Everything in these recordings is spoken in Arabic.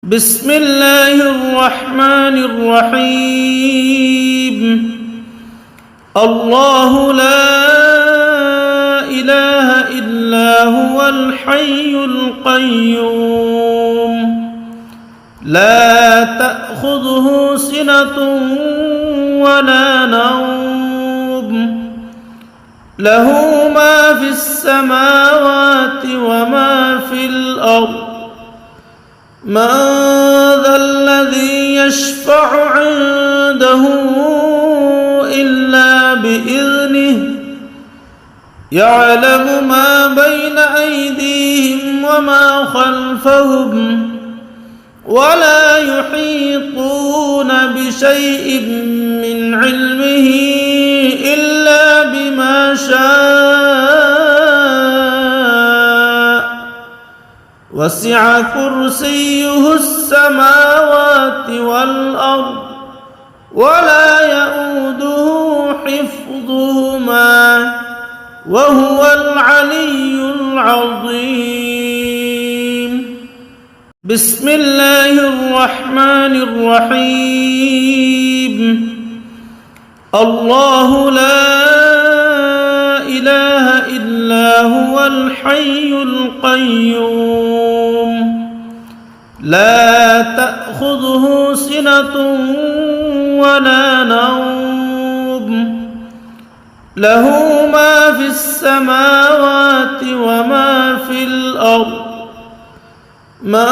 بسم الله الرحمن الرحيم الله لا إله إلا هو الحي القيوم لا تأخذه سنة ولا نوم له ما في السماوات وما في الأرض من ذا الذي يشفع عنده إلا بإذنه يعلم ما بين أيديهم وما خلفهم ولا يحيطون بشيء من علمه إلا بما شاء وسع كرسيه السماوات والأرض ولا يؤوده حفظهما وهو العلي العظيم بسم الله الرحمن الرحيم الله لا إله إلا هو الحي القيوم لا تأخذه سنة ولا نوم له ما في السماوات وما في الأرض من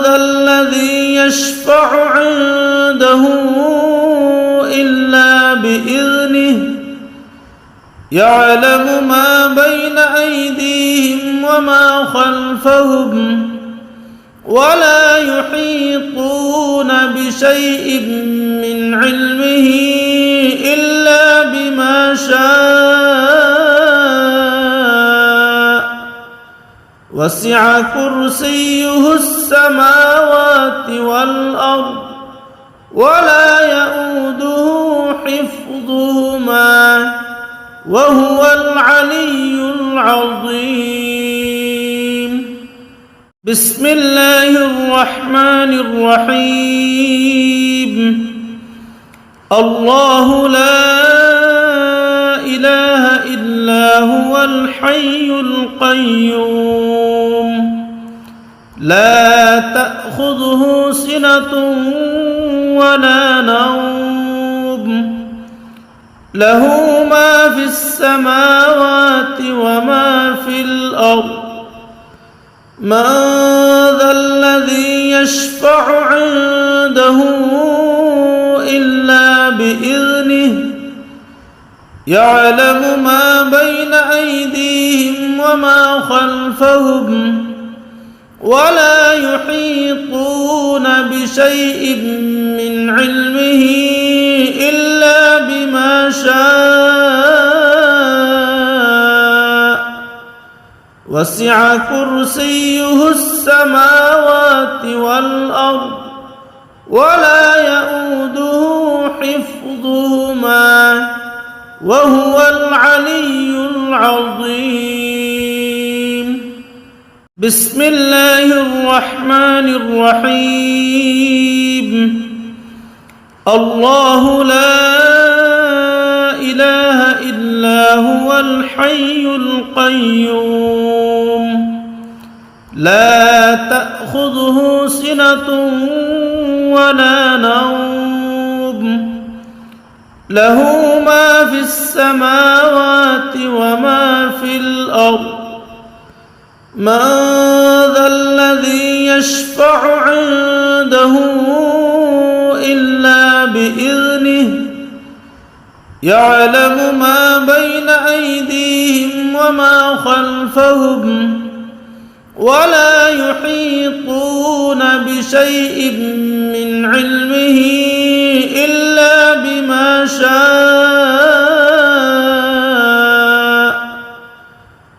ذا الذي يشفع عنده إلا بإذنه يعلم ما بين أيديهم وما خلفهم ولا يحيطون بشيء من علمه إلا بما شاء وسع كرسيه السماوات والأرض ولا يؤوده حفظهما وهو العلي العظيم بسم الله الرحمن الرحيم الله لا إله إلا هو الحي القيوم لا تأخذه سنة ولا نوم له ما في السماوات وما في الأرض من ذا الذي يشفع عنده إلا بإذنه يعلم ما بين أيديهم وما خلفهم ولا يحيطون بشيء من علمه إلا بما شاء وسع كرسيه السماوات والأرض ولا يؤوده حفظهما وهو العلي العظيم بسم الله الرحمن الرحيم الله لا إله إلا هو الحي القيوم لا تأخذه سنة ولا نوم له ما في السماوات وما في الأرض من ذا الذي يشفع عنده إلا بإذنه يعلم ما بين أيديهم وما خلفهم ولا يحيطون بشيء من علمه إلا بما شاء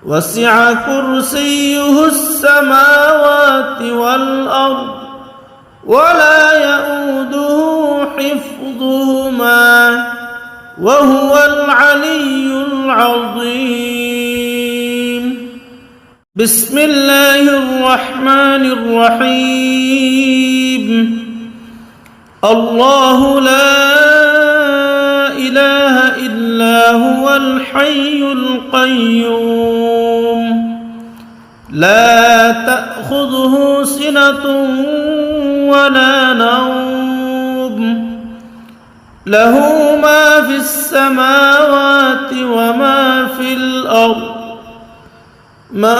وسع كرسيه السماوات والأرض ولا يؤوده حفظهما وهو العلي العظيم بسم الله الرحمن الرحيم الله لا إله إلا هو الحي القيوم لا تأخذه سنة ولا نوم له ما في السماوات وما في الأرض من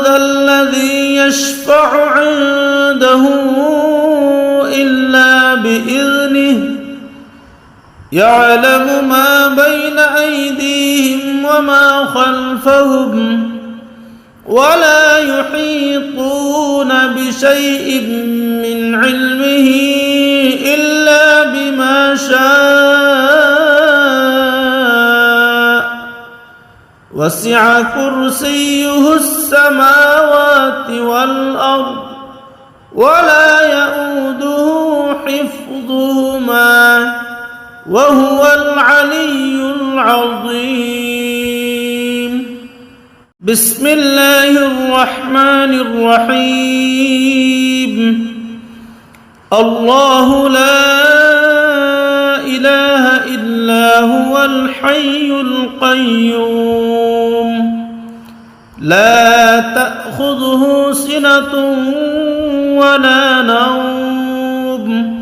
ذا الذي يشفع عنده إلا بإذنه يعلم ما بين أيديهم وما خلفهم ولا يحيطون بشيء من علمه إلا بما شاء وسع كرسيه السماوات والأرض ولا يؤوده حفظهما وهو العلي العظيم بسم الله الرحمن الرحيم الله لا إله إلا هو الحي القيوم لا تأخذه سنة ولا نوم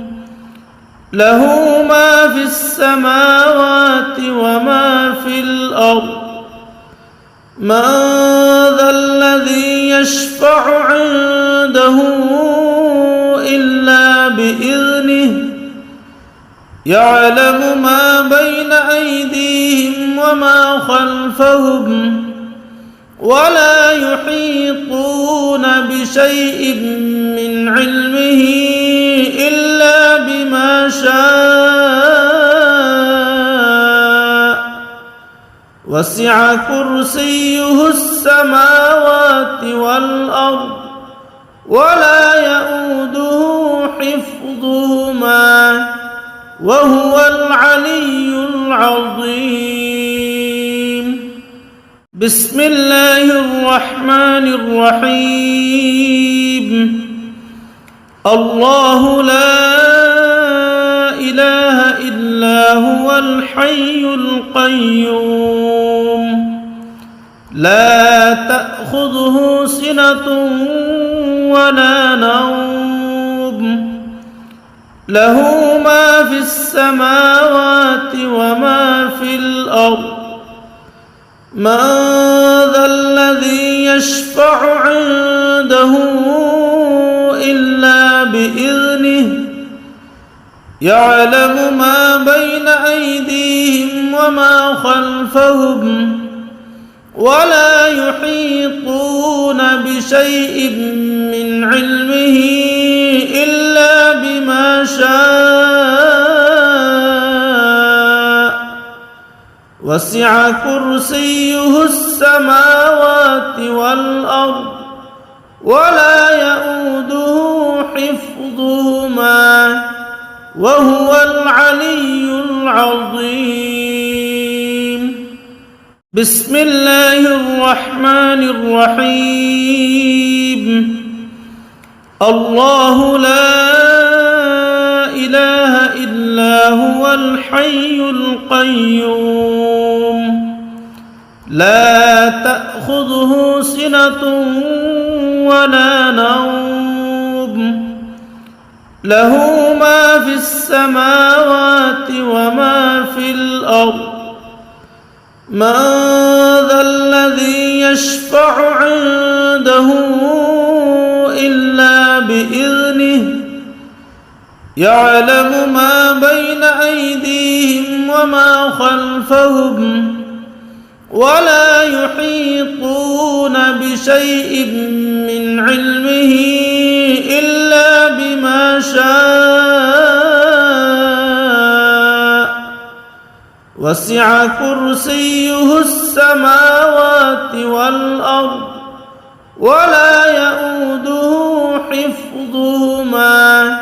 له ما في السماوات وما في الأرض من ذا الذي يشفع عنده إلا بإذنه يعلم ما بين أيديهم وما خلفهم ولا يحيطون بشيء من علمه إلا بما شاء وسع كرسيه السماوات والأرض ولا يؤوده حفظهما وهو العلي العظيم بسم الله الرحمن الرحيم الله لا إله إلا هو الحي القيوم لا تأخذه سنة ولا نوم له ما في السماوات وما في الأرض من ذا الذي يشفع عنده إلا بإذنه يعلم ما بين أيديهم وما خلفهم ولا يحيطون بشيء من علمه إلا بما شاء وسع كرسيه السماوات والأرض ولا يؤوده حفظهما وهو العلي العظيم بسم الله الرحمن الرحيم الله لا إله إلا هو الحي القيوم لا تأخذه سنة ولا نوم له ما في السماوات وما في الأرض من ذا الذي يشفع عنده إلا بإذنه يعلم ما بين أيديهم وما خلفهم ولا يحيطون بشيء من علمه إلا بما شاء وسع كرسيه السماوات والأرض ولا يؤوده حفظهما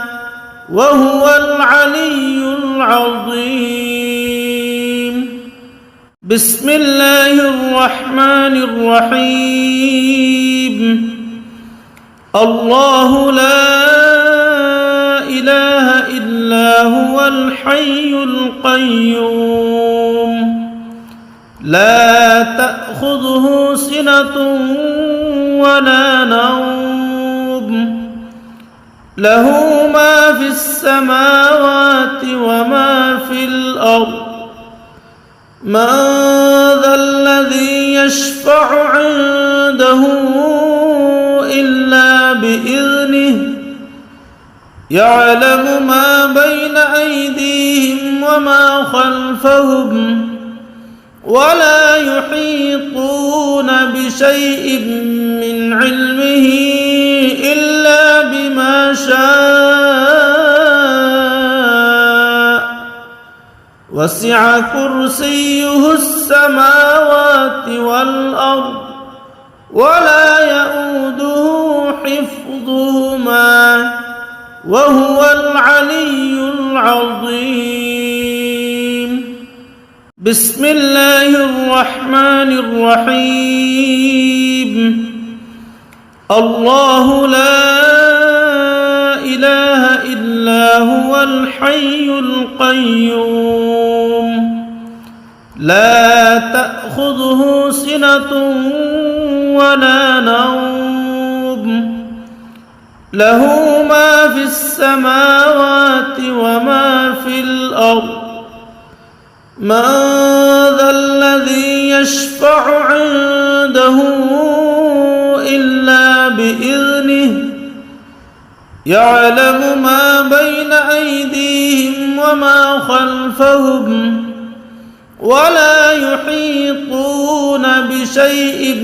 وهو العلي العظيم بسم الله الرحمن الرحيم الله لا إله إلا الحي القيوم لا تأخذه سنة ولا نوم له ما في السماوات وما في الأرض من ذا الذي يشفع عنده إلا بإذنه يعلم ما بين أيديهم وما خلفهم ولا يحيطون بشيء من علمه إلا بما شاء وسع كرسيه السماوات والأرض ولا يؤوده حفظهما وهو العلي العظيم بسم الله الرحمن الرحيم الله لا إله إلا هو الحي القيوم لا تأخذه سنة ولا نوم له ما في السماوات وما في الأرض من ذا الذي يشفع عنده إلا بإذنه يعلم ما بين أيديهم وما خلفهم ولا يحيطون بشيء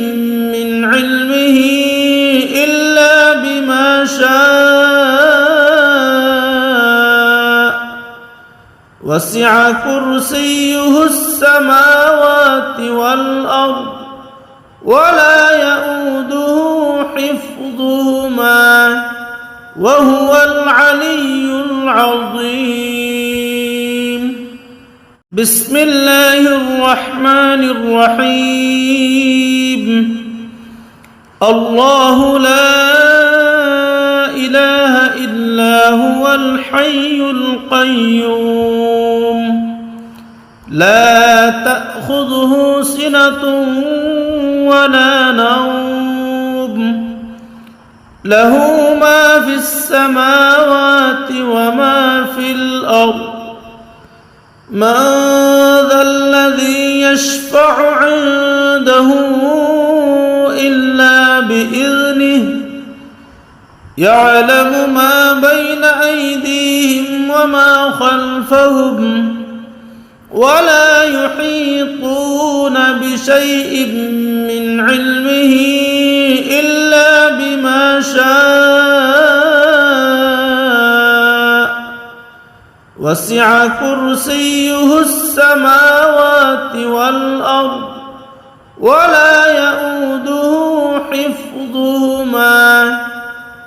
من علمه إلا بما شاء وسع كرسيه السماوات والأرض ولا يؤوده حفظهما وهو العلي العظيم بسم الله الرحمن الرحيم الله لا إله إلا هو الحي القيوم لا تأخذه سنة ولا نوم له ما في السماوات وما في الأرض من ذا الذي يشفع عنده إلا بإذنه يعلم ما بين أيديهم وما خلفهم ولا يحيطون بشيء من علمه إلا بما شاء وسع كرسيه السماوات والأرض ولا يؤوده حفظهما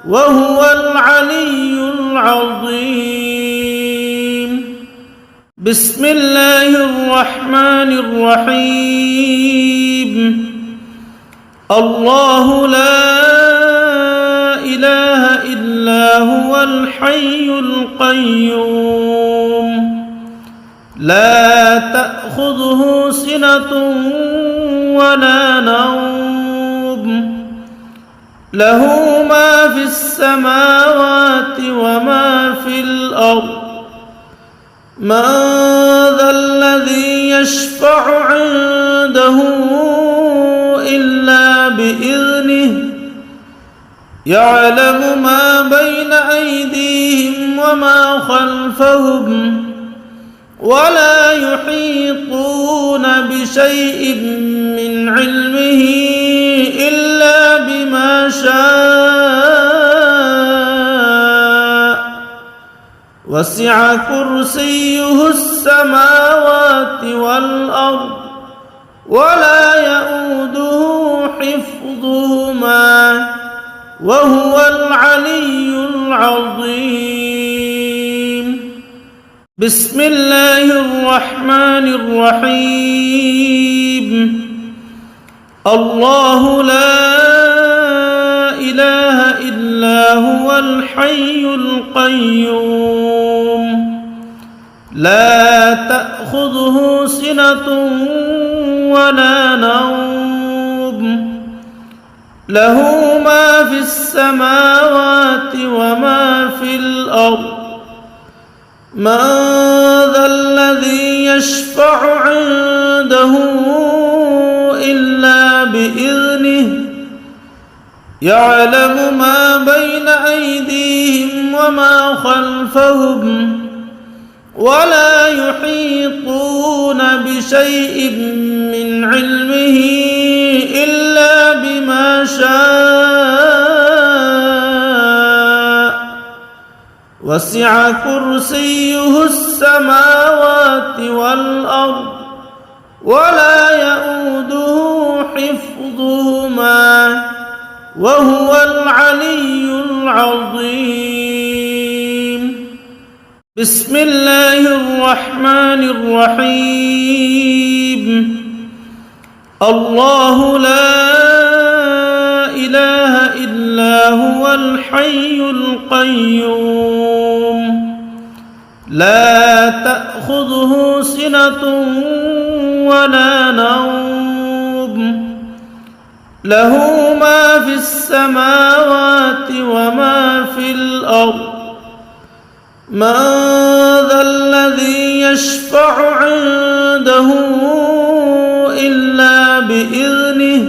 وهو العلي العظيم بسم الله الرحمن الرحيم الله لا إله إلا هو الحي القيوم لا تأخذه سنة ولا نوم له ما في السماوات وما في الأرض من ذا الذي يشفع عنده إلا بإذنه يعلم ما بين أيديهم وما خلفهم ولا يحيطون بشيء من علمه إلا بما شاء وسع كرسيه السماوات والأرض ولا يؤوده حفظهما وهو العلي العظيم بسم الله الرحمن الرحيم الله لا إله إلا هو الحي القيوم لا تأخذه سنة ولا نوم له ما في السماوات وما في الأرض من ذا الذي يشفع عنده إلا بإذنه يعلم ما بين أيديهم وما خلفهم ولا يحيطون بشيء من علمه إلا بما شاء وسع كرسيه السماوات والأرض ولا يؤوده حفظهما وهو العلي العظيم. بسم الله الرحمن الرحيم. الله لا إله إلا هو الحي القيوم لا تأخذه سنة ولا نوم له ما في السماوات وما في الأرض من ذا الذي يشفع عنده إلا بإذنه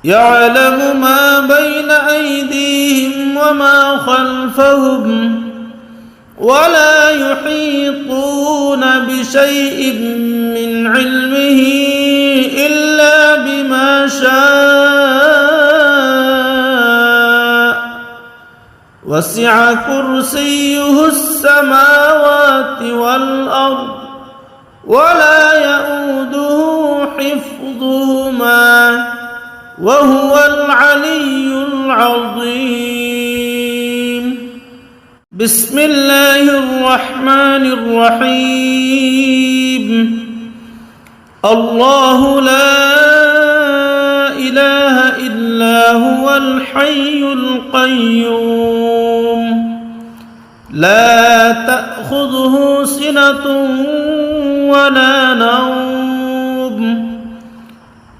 يعلم ما بين أيديهم وما خلفهم ولا يحيطون بشيء من علمه إلا بما شاء وسع كرسيه السماوات والأرض ولا يؤوده حفظهما وهو العلي العظيم. بسم الله الرحمن الرحيم. الله لا إله إلا هو الحي القيوم لا تأخذه سنة ولا نوم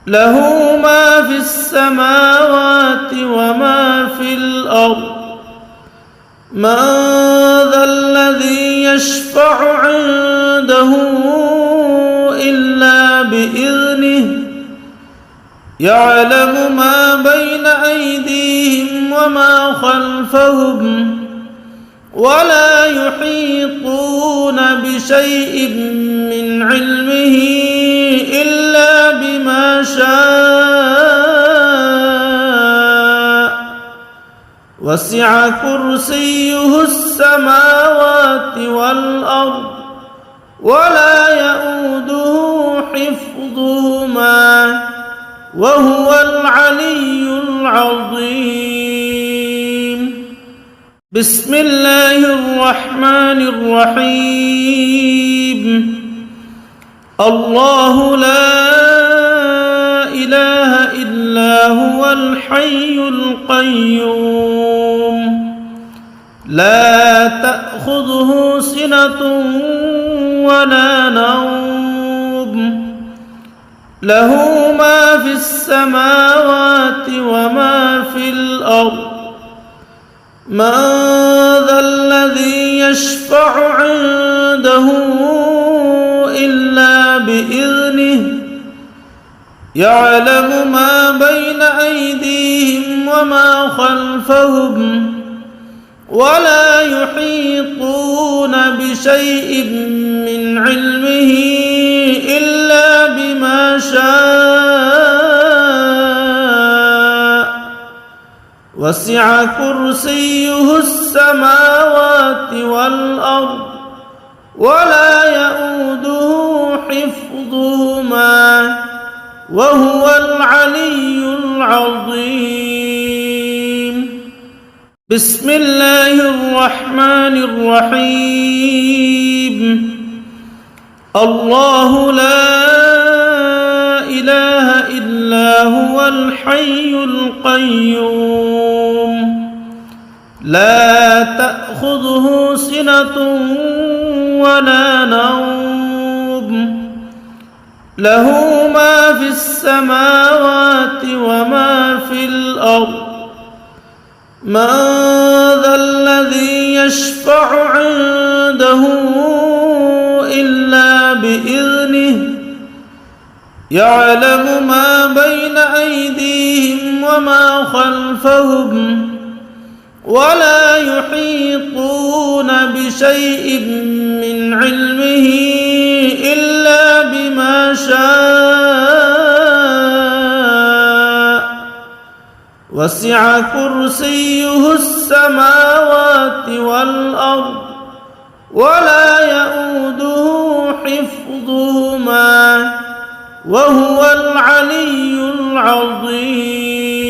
له ما في السماوات وما في الأرض من ذا الذي يشفع عنده إلا بإذنه يعلم ما بين أيديهم وما خلفهم ولا يحيطون بشيء من علمه إلا بما شاء وسع كرسيه السماوات والأرض ولا يؤوده حفظهما وهو العلي العظيم. بسم الله الرحمن الرحيم. الله لا إله إلا هو الحي القيوم لا تأخذه سنة ولا نوم له ما في السماوات وما في الأرض من ذا الذي يشفع عنده إلا بإذنه يعلم ما بين أيديهم وما خلفهم ولا يحيطون بشيء من علمه إلا بما شاء وسع كرسيه السماوات والأرض ولا يؤوده حفظهما وهو العلي العظيم. بسم الله الرحمن الرحيم. الله لا إله إلا هو الحي القيوم لا تأخذه سنة ولا نوم له ما في السماوات وما في الأرض من ذا الذي يشفع عنده إلا بإذنه يعلم ما بين أيديهم وما خلفهم ولا يحيطون بشيء من علمه إلا بما شاء وسع كرسيه السماوات والأرض ولا يؤوده حفظهما وهو العلي العظيم